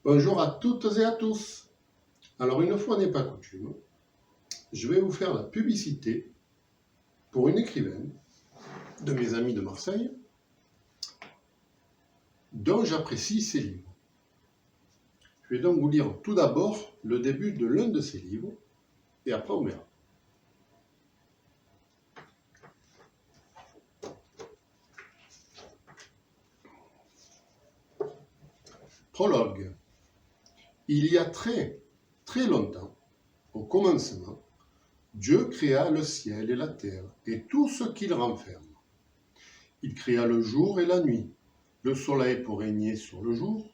Bonjour à toutes et à tous. Alors une fois n'est pas coutume, je vais vous faire la publicité pour une écrivaine de mes amis de Marseille dont j'apprécie ses livres. Je vais donc vous lire tout d'abord le début de l'un de ses livres et après on verra. Prologue. Il y a très, très longtemps, au commencement, Dieu créa le ciel et la terre et tout ce qu'il renferme. Il créa le jour et la nuit, le soleil pour régner sur le jour,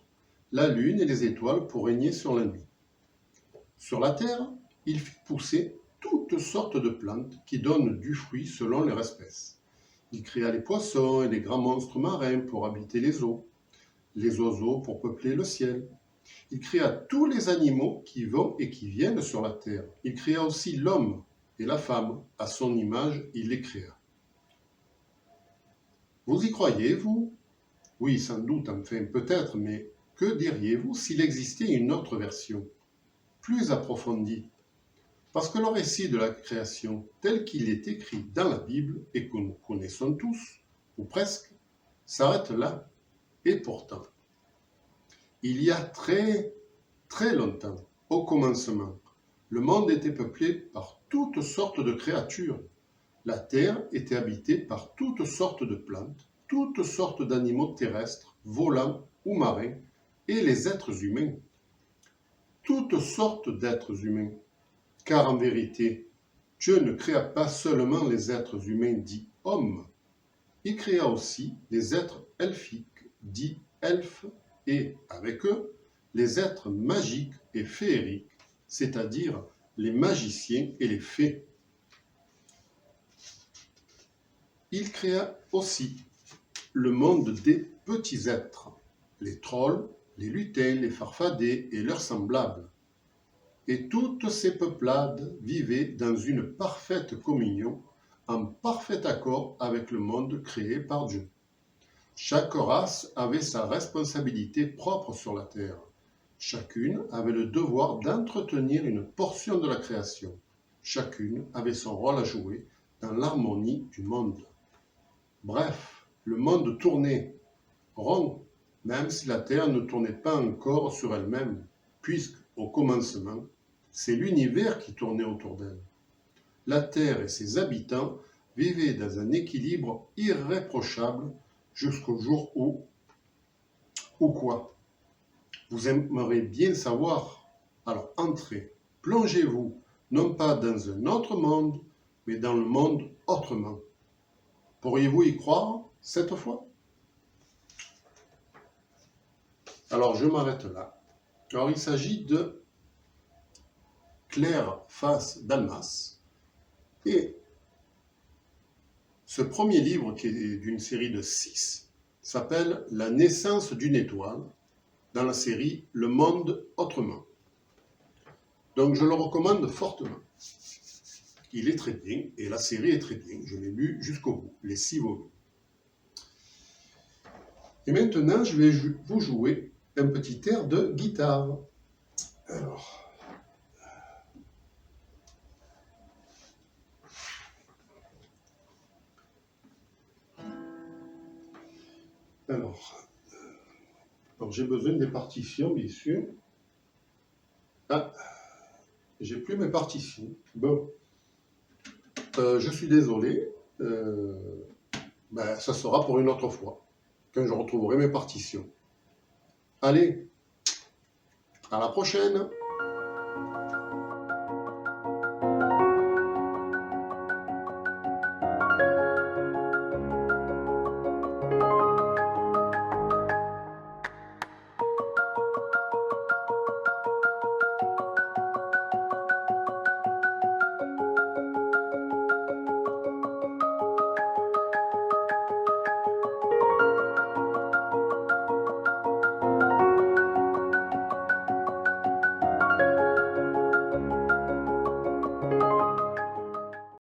la lune et les étoiles pour régner sur la nuit. Sur la terre, il fit pousser toutes sortes de plantes qui donnent du fruit selon leur espèce. Il créa les poissons et les grands monstres marins pour habiter les eaux, les oiseaux pour peupler le ciel. Il créa tous les animaux qui vont et qui viennent sur la terre. Il créa aussi l'homme et la femme, à son image, il les créa. Vous y croyez, vous? Oui, sans doute, enfin peut-être, mais que diriez-vous s'il existait une autre version, plus approfondie? Parce que le récit de la création, tel qu'il est écrit dans la Bible et que nous connaissons tous, ou presque, s'arrête là. Et pourtant, il y a très, très longtemps, au commencement, le monde était peuplé par toutes sortes de créatures. La terre était habitée par toutes sortes de plantes, toutes sortes d'animaux terrestres, volants ou marins, et les êtres humains. Toutes sortes d'êtres humains. Car en vérité, Dieu ne créa pas seulement les êtres humains dits hommes, il créa aussi les êtres elfiques dits elfes et, avec eux, les êtres magiques et féeriques, c'est-à-dire les magiciens et les fées. Il créa aussi le monde des petits êtres, les trolls, les lutins, les farfadets et leurs semblables. Et toutes ces peuplades vivaient dans une parfaite communion, en parfait accord avec le monde créé par Dieu. Chaque race avait sa responsabilité propre sur la terre. Chacune avait le devoir d'entretenir une portion de la création. Chacune avait son rôle à jouer dans l'harmonie du monde. Bref, le monde tournait rond, même si la terre ne tournait pas encore sur elle-même, puisque, au commencement, c'est l'univers qui tournait autour d'elle. La terre et ses habitants vivaient dans un équilibre irréprochable jusqu'au jour où quoi? Vous aimeriez bien savoir? Alors entrez, plongez-vous, non pas dans un autre monde, mais dans le monde autrement. Pourriez-vous y croire cette fois? Alors je m'arrête là. Alors il s'agit de Claire Face d'Almas. Et ce premier livre, qui est d'une série de 6, s'appelle La naissance d'une étoile, dans la série Le monde autrement. Donc je le recommande fortement. Il est très bien, et la série est très bien. Je l'ai lu jusqu'au bout, les 6 volumes. Et maintenant, je vais vous jouer un petit air de guitare. Alors j'ai besoin des partitions, bien sûr. Ah, j'ai plus mes partitions. Bon, je suis désolé. Ça sera pour une autre fois, quand je retrouverai mes partitions. Allez, à la prochaine!